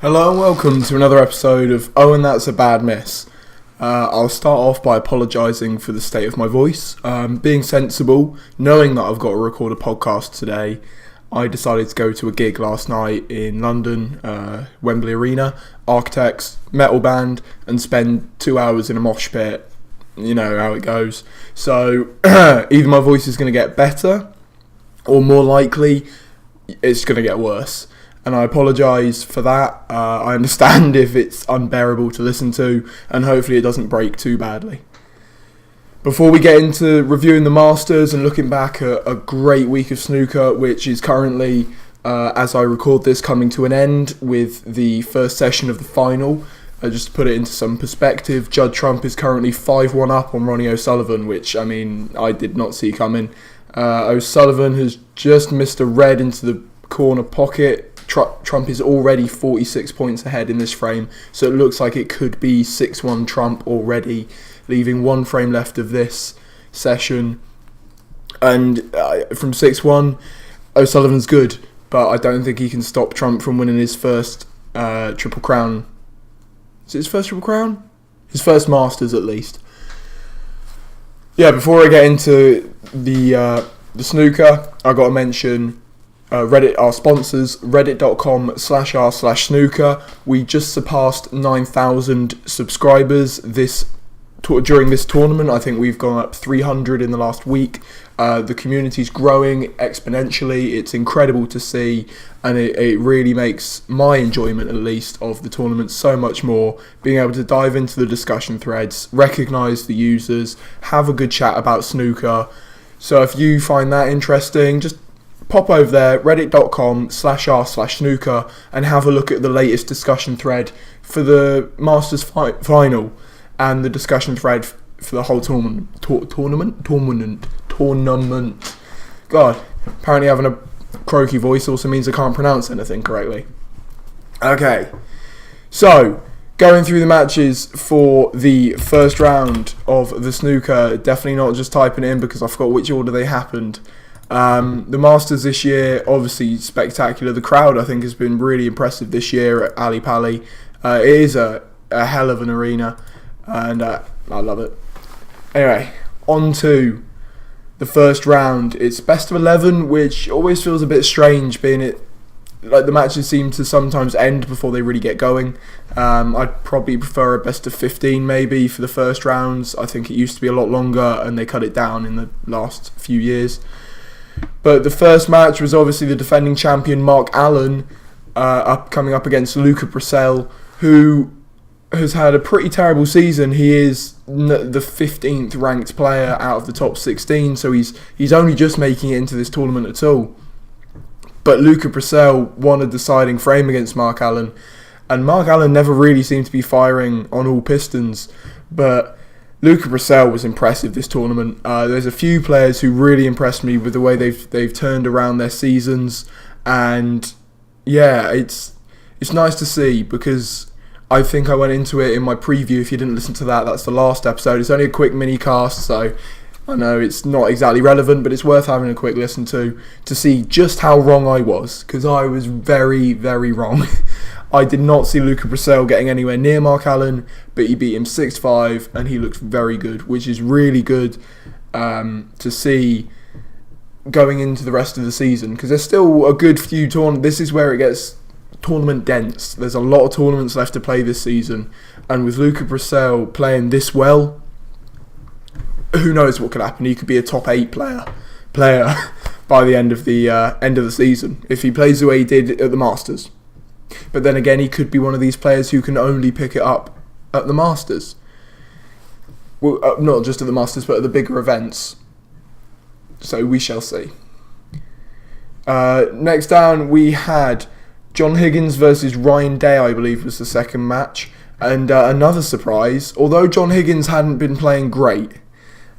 Hello and welcome to another episode of Oh and That's a Bad Miss. I'll start off by apologising for the state of my voice. Being sensible, knowing that I've got to record a podcast today, I decided to go to a gig last night in London, Wembley Arena, Architects, metal band, and spend 2 hours in a mosh pit. You know how it goes. So either my voice is going to get better, or more likely, it's going to get worse. And I apologise for that. I understand if it's unbearable to listen to, and hopefully it doesn't break too badly. Before we get into reviewing the Masters and looking back at a great week of snooker, which is currently, as I record this, coming to an end with the first session of the final. Just to put it into some perspective, Judd Trump is currently 5-1 up on Ronnie O'Sullivan, which, I mean, I did not see coming. O'Sullivan has just missed a red into the corner pocket. Trump is already 46 points ahead in this frame, so it looks like it could be 6-1 Trump already, leaving one frame left of this session. And from 6-1, O'Sullivan's good, but I don't think he can stop Trump from winning his first Triple Crown. Is it his first Triple Crown? His first Masters, at least. Yeah, before I get into the snooker, I got to mention Reddit, our sponsors, reddit.com/r/snooker. We just surpassed 9,000 subscribers during this tournament. I think we've gone up 300 in the last week. The community's growing exponentially. It's incredible to see, and it really makes my enjoyment, at least, of the tournament so much more. Being able to dive into the discussion threads, recognise the users, have a good chat about snooker. So if you find that interesting, just pop over there, reddit.com/r/snooker, and have a look at the latest discussion thread for the Masters final and the discussion thread for the whole tournament. God, apparently having a croaky voice also means I can't pronounce anything correctly. Okay, so going through the matches for the first round of the snooker, definitely not just typing it in because I forgot which order they happened. The Masters this year, obviously spectacular. The crowd, I think, has been really impressive this year at Ali Pali. It is a hell of an arena, and I love it. Anyway, on to the first round. It's best of 11, which always feels a bit strange, being it like the matches seem to sometimes end before they really get going. I'd probably prefer a best of 15 maybe for the first rounds. I think it used to be a lot longer, and they cut it down in the last few years. But the first match was obviously the defending champion Mark Allen coming up against Luca Bressel, who has had a pretty terrible season. He is the 15th ranked player out of the top 16, so he's only just making it into this tournament at all. But Luca Bressel won a deciding frame against Mark Allen, and Mark Allen never really seemed to be firing on all pistons, but Luca Bressel was impressive this tournament. There's a few players who really impressed me with the way they've turned around their seasons, and yeah, it's nice to see, because I think I went into it in my preview. If you didn't listen to that, that's the last episode. It's only a quick mini cast, so I know it's not exactly relevant, but it's worth having a quick listen to see just how wrong I was, because I was very, very wrong. I did not see Luca Bressel getting anywhere near Mark Allen, but he beat him 6-5, and he looked very good, which is really good to see going into the rest of the season, because there's still a good few tournaments. This is where it gets tournament dense. There's a lot of tournaments left to play this season, and with Luca Bressel playing this well, who knows what could happen. He could be a top 8 player by the end of the season if he plays the way he did at the Masters. But then again, he could be one of these players who can only pick it up at the Masters. Well, not just at the Masters, but at the bigger events. So we shall see. Next down, we had John Higgins versus Ryan Day, I believe was the second match. And another surprise, although John Higgins hadn't been playing great,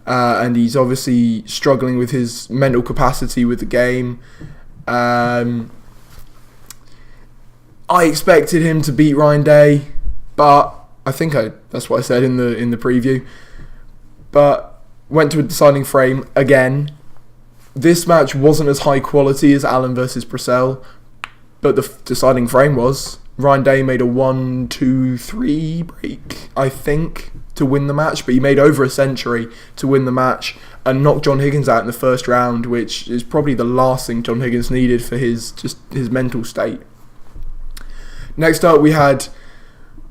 and he's obviously struggling with his mental capacity with the game, I expected him to beat Ryan Day, but that's what I said in the preview. But went to a deciding frame again. This match wasn't as high quality as Allen versus Bressel, but the deciding frame was. Ryan Day made a 1-2-3 break, I think, to win the match, but he made over a century to win the match and knocked John Higgins out in the first round, which is probably the last thing John Higgins needed for his mental state. Next up, we had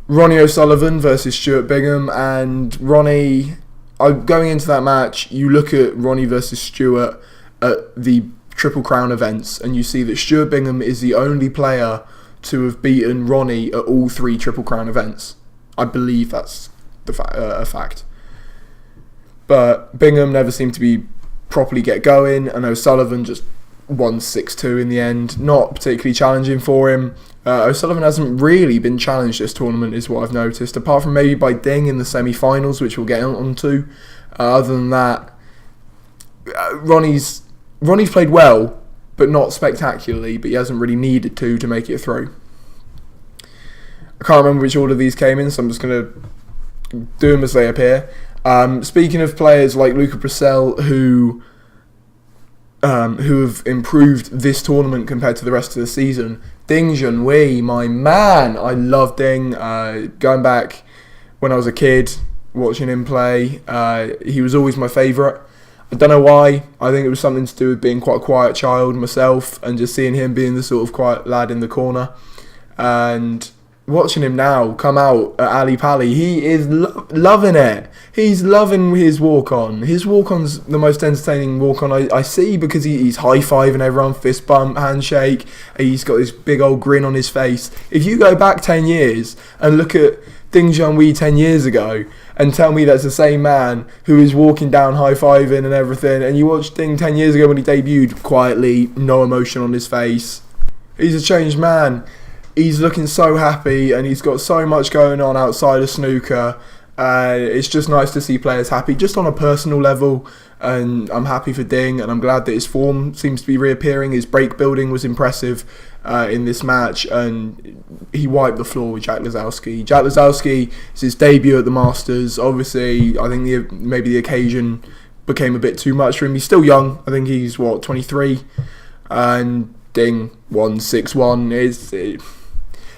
Ronnie O'Sullivan versus Stuart Bingham, and Ronnie, going into that match, you look at Ronnie versus Stuart at the Triple Crown events, and you see that Stuart Bingham is the only player to have beaten Ronnie at all 3 Triple Crown events. I believe that's a fact. But Bingham never seemed to be properly get going, and O'Sullivan just won 6-2 in the end. Not particularly challenging for him. O'Sullivan hasn't really been challenged this tournament, is what I've noticed, apart from maybe by Ding in the semi-finals, which we'll get onto. Other than that, Ronnie's played well, but not spectacularly, but he hasn't really needed to make it through. I can't remember which order these came in, so I'm just going to do them as they appear. Speaking of players like Luca Brissell, who have improved this tournament compared to the rest of the season, Ding Junhui, my man. I love Ding. Going back when I was a kid, watching him play, he was always my favourite. I don't know why. I think it was something to do with being quite a quiet child myself and just seeing him being the sort of quiet lad in the corner. And watching him now come out at Ali Pali, he is loving it. He's loving his walk-on. His walk-on's the most entertaining walk-on I see, because he's high-fiving everyone, fist bump, handshake. He's got this big old grin on his face. If you go back 10 years and look at Ding Junhui 10 years ago and tell me that's the same man who is walking down high-fiving and everything, and you watch Ding 10 years ago when he debuted quietly, no emotion on his face, he's a changed man. He's looking so happy, and he's got so much going on outside of snooker. It's just nice to see players happy, just on a personal level, and I'm happy for Ding, and I'm glad that his form seems to be reappearing. His break building was impressive in this match, and he wiped the floor with Jack Lazowski. Jack Lazowski is his debut at the Masters. Obviously, I think maybe the occasion became a bit too much for him. He's still young. I think he's, 23? And Ding won 6-1.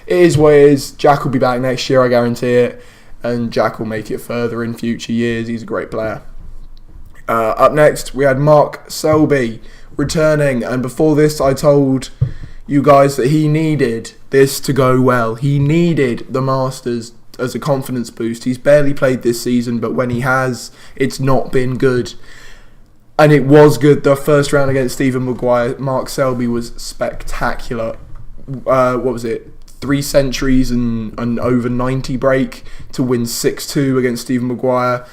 It is what it is. Jack will be back next year, I guarantee it. And Jack will make it further in future years. He's a great player. Up next, we had Mark Selby returning. And before this, I told you guys that he needed this to go well. He needed the Masters as a confidence boost. He's barely played this season, but when he has, it's not been good. And it was good. The first round against Stephen Maguire, Mark Selby was spectacular. What was it? 3 centuries and an over 90 break to win 6-2 against Stephen Maguire.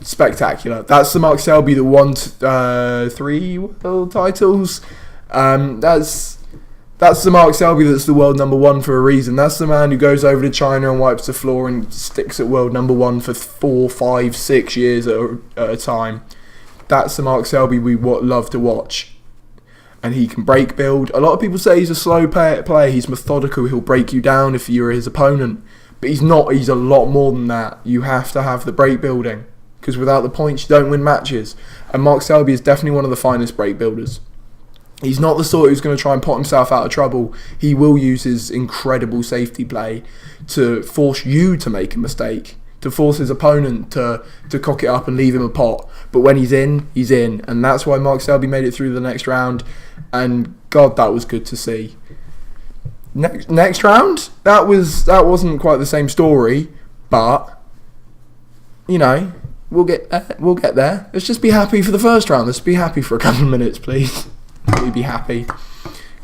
Spectacular. That's the Mark Selby that won 3 world titles. That's the Mark Selby that's the world number 1 for a reason. That's the man who goes over to China and wipes the floor and sticks at world number 1 for 4, 5, 6 years at a time. That's the Mark Selby we love to watch. And he can break build. A lot of people say he's a slow player. He's methodical. He'll break you down if you're his opponent. But he's not. He's a lot more than that. You have to have the break building, because without the points, you don't win matches. And Mark Selby is definitely one of the finest break builders. He's not the sort who's going to try and pot himself out of trouble. He will use his incredible safety play to force you to make a mistake, to force his opponent to cock it up and leave him a pot. But when he's in, he's in. And that's why Mark Selby made it through the next round. And God, that was good to see. Next round, that wasn't quite the same story, but you know, we'll get there. Let's just be happy for the first round. Let's be happy for a couple of minutes, please. We'll be happy.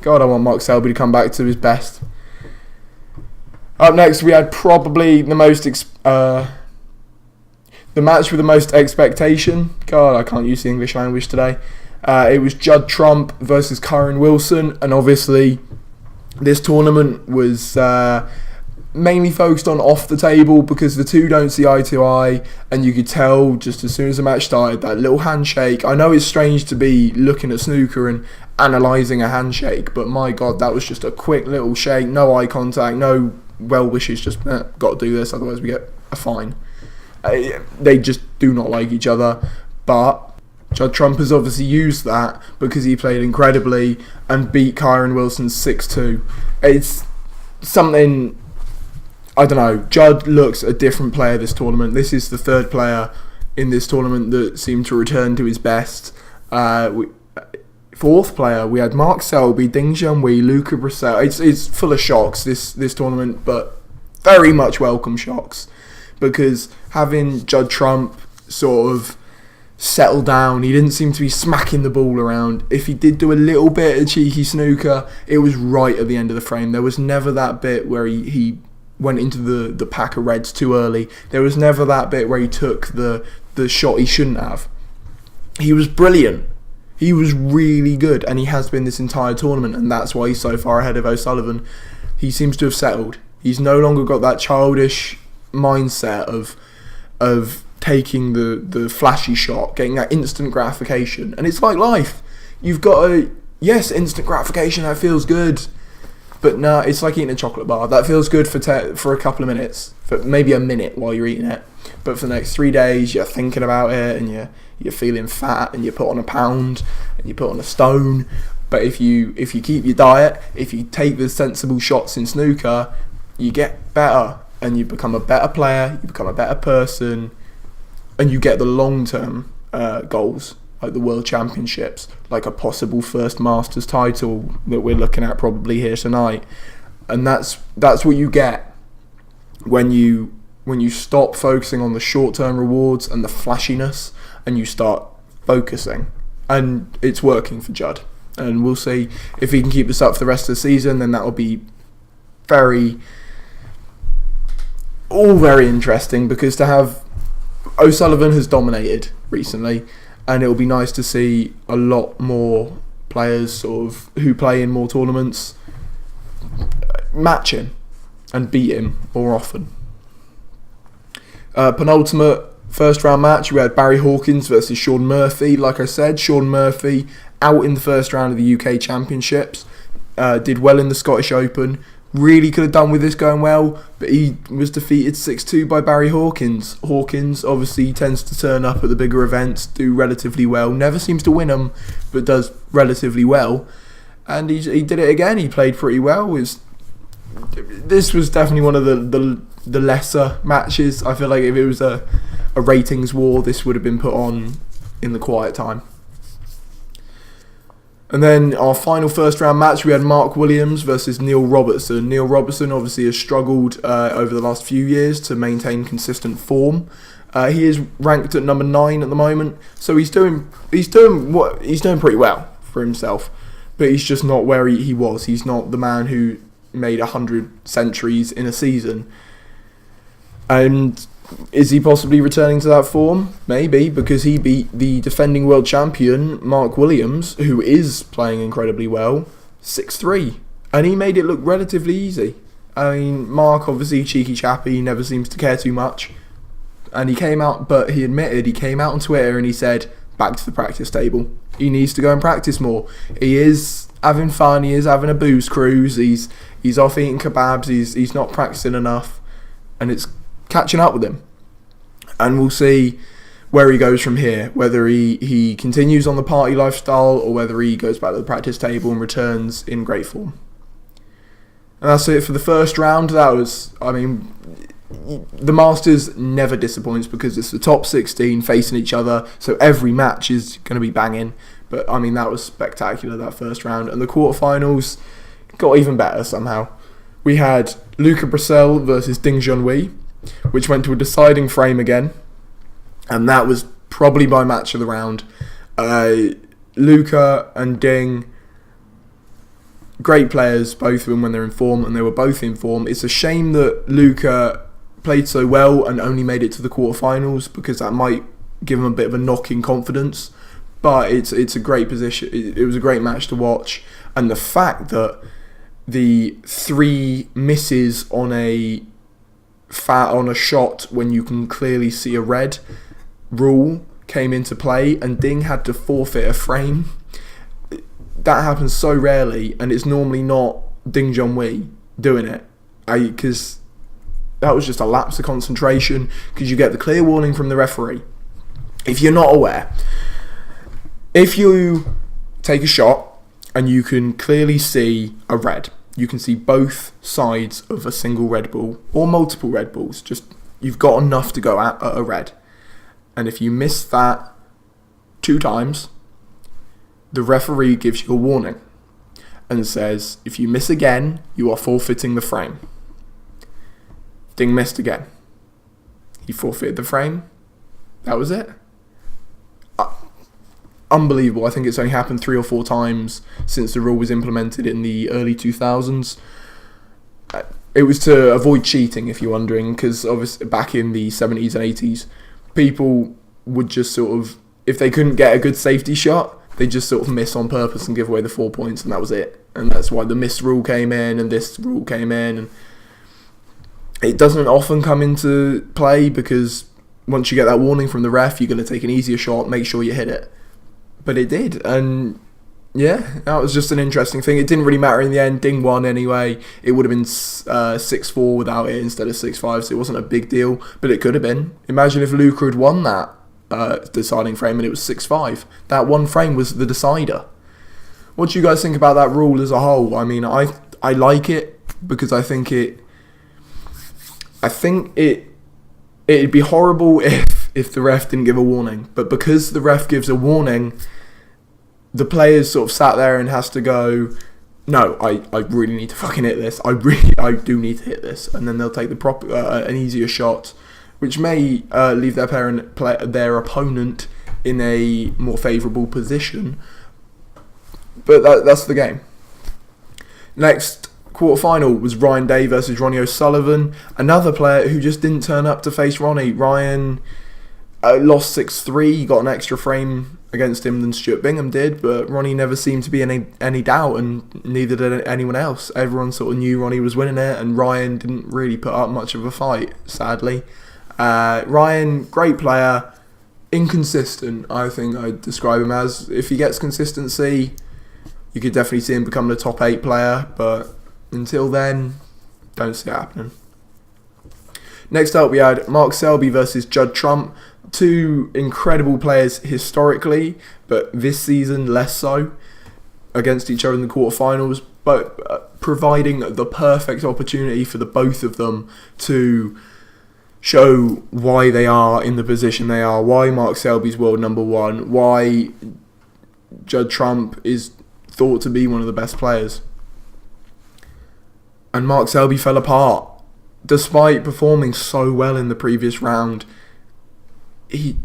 God, I want Mark Selby to come back to his best. Up next, we had probably the match with the most expectation. God, I can't use the English language today. It was Judd Trump versus Kyron Wilson, and obviously this tournament was mainly focused on off the table because the two don't see eye to eye, and you could tell just as soon as the match started, that little handshake. I know it's strange to be looking at snooker and analysing a handshake, but my God, that was just a quick little shake, no eye contact, no well wishes, just got to do this, otherwise we get a fine. They just do not like each other, but Judd Trump has obviously used that because he played incredibly and beat Kyron Wilson 6-2. It's something, I don't know, Judd looks a different player this tournament. This is the third player in this tournament that seemed to return to his best. Fourth player, we had Mark Selby, Ding Junhui, Luca Brissell. It's full of shocks, this tournament, but very much welcome shocks, because having Judd Trump sort of settle down, he didn't seem to be smacking the ball around. If he did do a little bit of cheeky snooker, it was right at the end of the frame. There was never that bit where he went into the pack of reds too early. There was never that bit where he took the shot he shouldn't have. He was brilliant. He was really good, and he has been this entire tournament, and that's why he's so far ahead of O'Sullivan. He seems to have settled. He's no longer got that childish mindset of taking the flashy shot, getting that instant gratification. And it's like life. You've got instant gratification, that feels good. But no, it's like eating a chocolate bar. That feels good for a couple of minutes, for maybe a minute while you're eating it. But for the next 3 days, you're thinking about it, and you're feeling fat, and you put on a pound, and you put on a stone. But if you keep your diet, if you take the sensible shots in snooker, you get better, and you become a better player, you become a better person, and you get the long-term goals, like the World Championships, like a possible first Masters title that we're looking at probably here tonight. And that's what you get when you stop focusing on the short-term rewards and the flashiness, and you start focusing. And it's working for Judd. And we'll see if he can keep this up for the rest of the season. Then that will be very interesting, because to have O'Sullivan has dominated recently, and it'll be nice to see a lot more players sort of who play in more tournaments match him and beat him more often. Penultimate first round match, we had Barry Hawkins versus Shaun Murphy. Like I said, Shaun Murphy out in the first round of the UK Championships, did well in the Scottish Open. Really could have done with this going well, but he was defeated 6-2 by Barry Hawkins. Hawkins obviously tends to turn up at the bigger events, do relatively well, never seems to win them, but does relatively well. And he did it again, he played pretty well. This was definitely one of the lesser matches. I feel like if it was a ratings war, this would have been put on in the quiet time. And then our final first round match, we had Mark Williams versus Neil Robertson. Neil Robertson obviously has struggled over the last few years to maintain consistent form. He is ranked at number 9 at the moment, so he's doing pretty well for himself. But he's just not where he was. He's not the man who made 100 centuries in a season. And is he possibly returning to that form? Maybe, because he beat the defending world champion, Mark Williams, who is playing incredibly well, 6-3. And he made it look relatively easy. I mean, Mark, obviously, cheeky chappy, never seems to care too much. And he came out on Twitter and he said, back to the practice table. He needs to go and practice more. He is having fun, he is having a booze cruise, he's off eating kebabs, he's not practicing enough. And it's catching up with him, and we'll see where he goes from here, whether he continues on the party lifestyle or whether he goes back to the practice table and returns in great form. And that's it for the first round. The Masters never disappoints because it's the top 16 facing each other, so every match is going to be banging. But I mean, that was spectacular, that first round. And the quarterfinals got even better somehow. We had Luca Brissell versus Ding Junhui, which went to a deciding frame again, and that was probably my match of the round. Luca and Ding, great players, both of them when they're in form, and they were both in form. It's a shame that Luca played so well and only made it to the quarterfinals, because that might give him a bit of a knock in confidence, but it's a great position. It was a great match to watch, and the fact that the 3 misses on a shot when you can clearly see a red rule came into play, and Ding had to forfeit a frame. That happens so rarely, and it's normally not Ding Junhui doing it, because that was just a lapse of concentration, because you get the clear warning from the referee. If you're not aware, if you take a shot and you can clearly see a red, you can see both sides of a single red ball or multiple red balls. Just you've got enough to go at a red, and if you miss that 2 times, the referee gives you a warning and says, if you miss again, you are forfeiting the frame. Ding missed again. He forfeited the frame. That was it. Unbelievable. I think it's only happened 3 or 4 times since the rule was implemented in the early 2000s. It was to avoid cheating, if you're wondering, because obviously back in the 70s and 80s, people would just sort of, if they couldn't get a good safety shot, they just sort of miss on purpose and give away the 4 points, and that was it. And that's why the missed rule came in and this rule came in. And it doesn't often come into play because once you get that warning from the ref, you're going to take an easier shot, make sure you hit it. But it did, and yeah, that was just an interesting thing. It didn't really matter in the end. Ding won anyway. It would have been 6-4 without it instead of 6-5, so it wasn't a big deal, but it could have been. Imagine if Luca had won that deciding frame and it was 6-5. That one frame was the decider. What do you guys think about that rule as a whole? I mean, I like it because I think it'd be horrible if the ref didn't give a warning, but because the ref gives a warning, the players sort of sat there and has to go, no, I really need to fucking hit this. I do need to hit this, and then they'll take the an easier shot, which may leave their opponent in a more favourable position. But that's the game. Next quarterfinal was Ryan Day versus Ronnie O'Sullivan, another player who just didn't turn up to face Ronnie. Ryan lost 6-3. He got an extra frame against him than Stuart Bingham did, but Ronnie never seemed to be any doubt, and neither did anyone else. Everyone sort of knew Ronnie was winning it, and Ryan didn't really put up much of a fight, sadly. Ryan, great player, inconsistent, I think I'd describe him as. If he gets consistency, you could definitely see him become the top 8 player, but until then, don't see it happening. Next up, we had Mark Selby versus Judd Trump. 2 incredible players historically, but this season less so, against each other in the quarterfinals, but providing the perfect opportunity for the both of them to show why they are in the position they are, why Mark Selby's world number 1, why Judd Trump is thought to be one of the best players. And Mark Selby fell apart. Despite performing so well in the previous round, he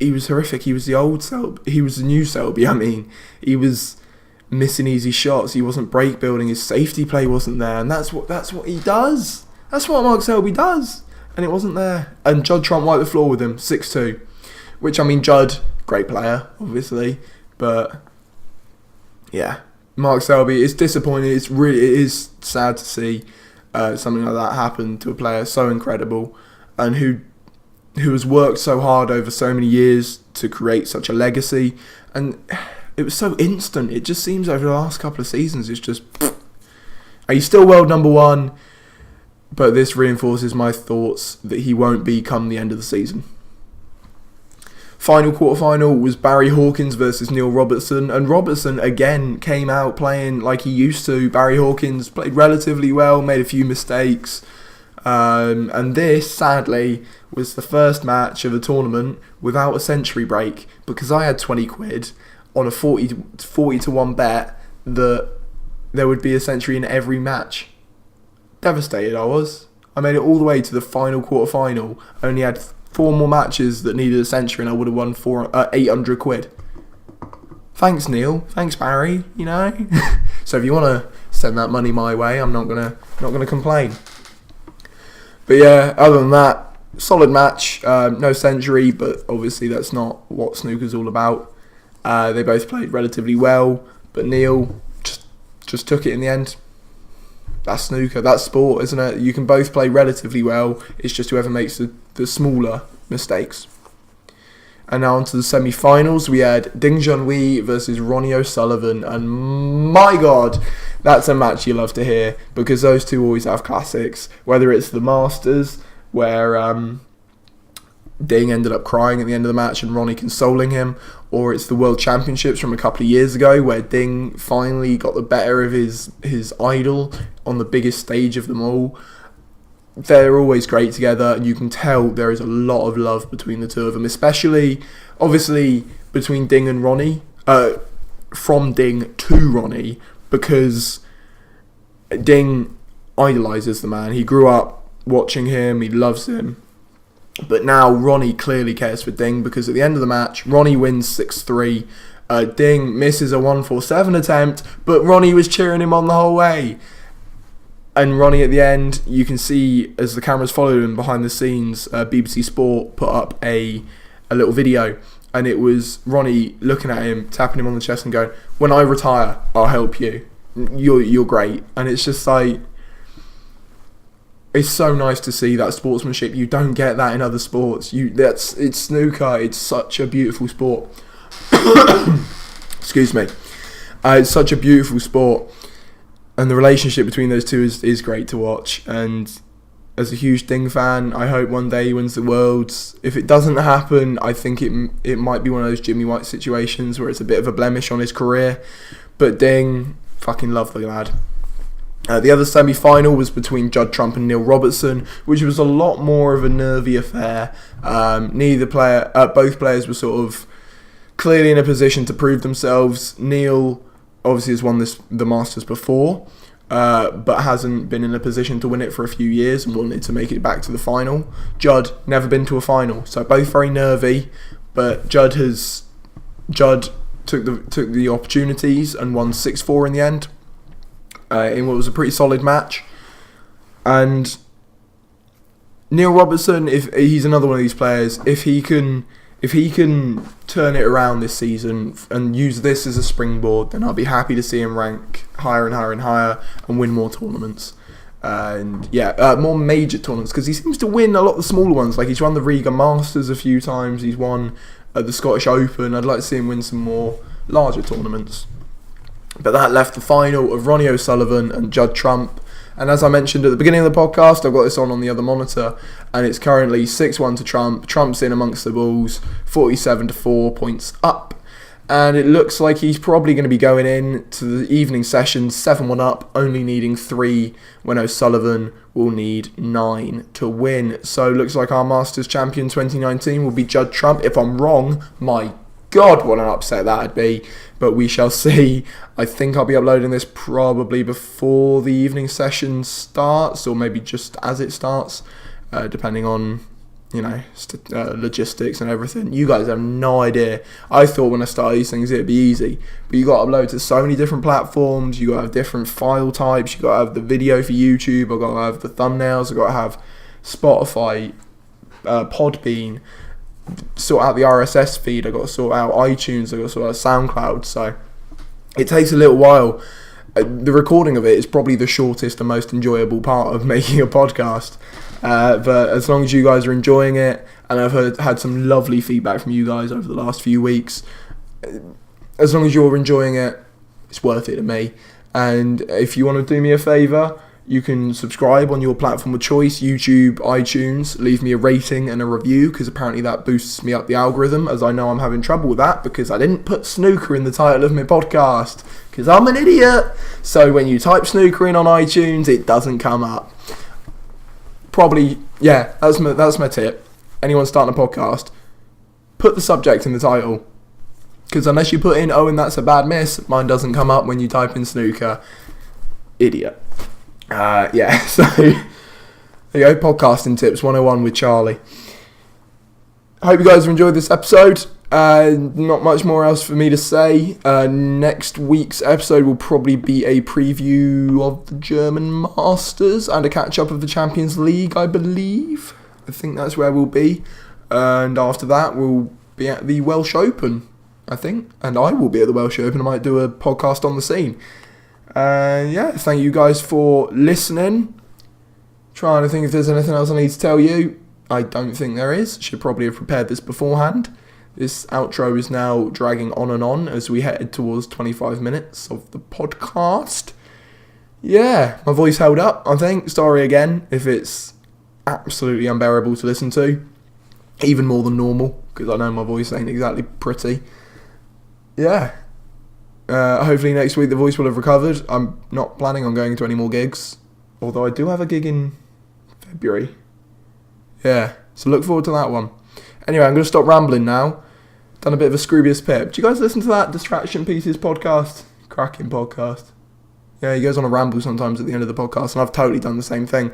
was horrific. He was the old Selby. He was the new Selby. I mean, he was missing easy shots. He wasn't break building. His safety play wasn't there, and that's what he does. That's what Mark Selby does, and it wasn't there. And Judd Trump wiped the floor with him, 6-2. Which, I mean, Judd, great player, obviously, but yeah, Mark Selby. It's disappointing. It is sad to see something like that happen to a player so incredible and who has worked so hard over so many years to create such a legacy, and it was so instant. It just seems over the last couple of seasons it's just, he's still world number 1, but this reinforces my thoughts that he won't be come the end of the season. Final quarterfinal was Barry Hawkins versus Neil Robertson, and Robertson again came out playing like he used to. Barry Hawkins played relatively well, made a few mistakes, and this, sadly, was the first match of the tournament without a century break, because I had 20 quid on a 40 to 1 bet that there would be a century in every match. Devastated I was. I made it all the way to the final quarterfinal, only had 4 more matches that needed a century, and I would have won 800 quid. Thanks, Neil. Thanks, Barry. You know. So if you want to send that money my way, I'm not gonna complain. But yeah, other than that, solid match. No century, but obviously that's not what snooker's all about. They both played relatively well, but Neil just took it in the end. That's snooker, that's sport, isn't it? You can both play relatively well, it's just whoever makes the smaller mistakes. And now on to the semi-finals, we had Ding Junhui versus Ronnie O'Sullivan, and my god, that's a match you love to hear, because those two always have classics, whether it's the Masters, where Ding ended up crying at the end of the match and Ronnie consoling him, or it's the World Championships from a couple of years ago where Ding finally got the better of his idol on the biggest stage of them all. They're always great together, and you can tell there is a lot of love between the two of them, especially, obviously, between Ding and Ronnie, from Ding to Ronnie, because Ding idolises the man. He grew up watching him, he loves him, but now Ronnie clearly cares for Ding, because at the end of the match, Ronnie wins 6-3, Ding misses a 147 attempt, but Ronnie was cheering him on the whole way. And Ronnie at the end, you can see as the cameras followed him behind the scenes, BBC Sport put up a little video, and it was Ronnie looking at him, tapping him on the chest and going, "When I retire, I'll help you. You're great." And it's just like, it's so nice to see that sportsmanship. You don't get that in other sports. It's snooker. It's such a beautiful sport. Excuse me. It's such a beautiful sport. And the relationship between those two is great to watch. And as a huge Ding fan, I hope one day he wins the Worlds. If it doesn't happen, I think it might be one of those Jimmy White situations where it's a bit of a blemish on his career. But Ding, fucking love the lad. The other semi-final was between Judd Trump and Neil Robertson, which was a lot more of a nervy affair. Both players were sort of clearly in a position to prove themselves. Neil obviously has won the Masters before, but hasn't been in a position to win it for a few years and wanted to make it back to the final. Judd, never been to a final, so both very nervy, but Judd took the opportunities and won 6-4 in the end, in what was a pretty solid match. And Neil Robertson, if he's another one of these players, if he can turn it around this season and use this as a springboard, then I'll be happy to see him rank higher and higher and higher and win more tournaments. And more major tournaments, because he seems to win a lot of the smaller ones. Like, he's won the Riga Masters a few times, he's won the Scottish Open. I'd like to see him win some more larger tournaments. But that left the final of Ronnie O'Sullivan and Judd Trump. And as I mentioned at the beginning of the podcast, I've got this on the other monitor, and it's currently 6-1 to Trump. Trump's in amongst the balls, 47-4 points up. And it looks like he's probably going to be going in to the evening session 7-1 up, only needing 3, when O'Sullivan will need 9 to win. So it looks like our Masters champion 2019 will be Judd Trump. If I'm wrong, my God, what an upset that'd be. But we shall see. I think I'll be uploading this probably before the evening session starts, or maybe just as it starts, depending on, logistics and everything. You guys have no idea. I thought when I started these things it'd be easy, but you got to upload to so many different platforms. You got to have different file types. You got to have the video for YouTube. I got to have the thumbnails. I got to have Spotify, Podbean. Sort out the RSS feed. I got to sort out iTunes. I got to sort out SoundCloud. So it takes a little while. The recording of it is probably the shortest and most enjoyable part of making a podcast. But as long as you guys are enjoying it, and I've had some lovely feedback from you guys over the last few weeks, as long as you're enjoying it, it's worth it to me. And if you want to do me a favour, you can subscribe on your platform of choice, YouTube, iTunes, leave me a rating and a review, because apparently that boosts me up the algorithm, as I know I'm having trouble with that because I didn't put snooker in the title of my podcast, because I'm an idiot. So when you type snooker in on iTunes, it doesn't come up. Probably, that's my tip. Anyone starting a podcast, put the subject in the title, because unless you put in, "Oh, and that's a bad miss," mine doesn't come up when you type in snooker. Idiot. So there you go, podcasting tips 101 with Charlie. I hope you guys have enjoyed this episode. Not much more else for me to say. Next week's episode will probably be a preview of the German Masters and a catch-up of the Champions League, I believe. I think that's where we'll be. And after that, we'll be at the Welsh Open, I think. And I will be at the Welsh Open. I might do a podcast on the scene. Thank you guys for listening. Trying to think if there's anything else I need to tell you. I don't think there is. Should probably have prepared this beforehand. This outro is now dragging on as we head towards 25 minutes of the podcast. Yeah, my voice held up, I think. Sorry again if it's absolutely unbearable to listen to. even more than normal, because I know my voice ain't exactly pretty. Yeah. Hopefully next week the voice will have recovered. I'm not planning on going to any more gigs, although I do have a gig in February. Yeah, so look forward to that one. Anyway, I'm going to stop rambling now. Done a bit of a Scroobius Pip. Do you guys listen to that Distraction Pieces podcast? Cracking podcast. Yeah, he goes on a ramble sometimes at the end of the podcast, and I've totally done the same thing.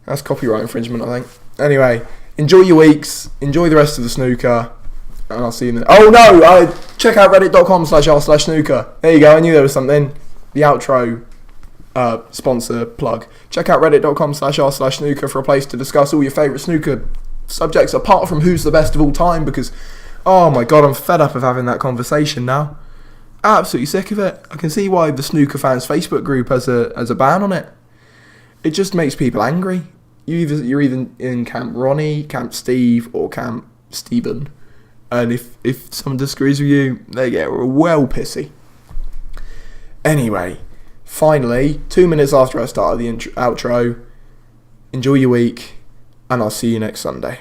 That's copyright infringement, I think. Anyway, enjoy your weeks. Enjoy the rest of the snooker. And I'll see you in the... Oh, no! Check out reddit.com/r/snooker. There you go. I knew there was something. The outro sponsor plug. Check out reddit.com/r/snooker for a place to discuss all your favourite snooker subjects, apart from who's the best of all time, because... Oh my god, I'm fed up of having that conversation now. Absolutely sick of it. I can see why the Snooker Fans Facebook group has a ban on it. It just makes people angry. You're either in Camp Ronnie, Camp Steve, or Camp Stephen. And if someone disagrees with you, they get well pissy. Anyway, finally, 2 minutes after I started the outro, enjoy your week, and I'll see you next Sunday.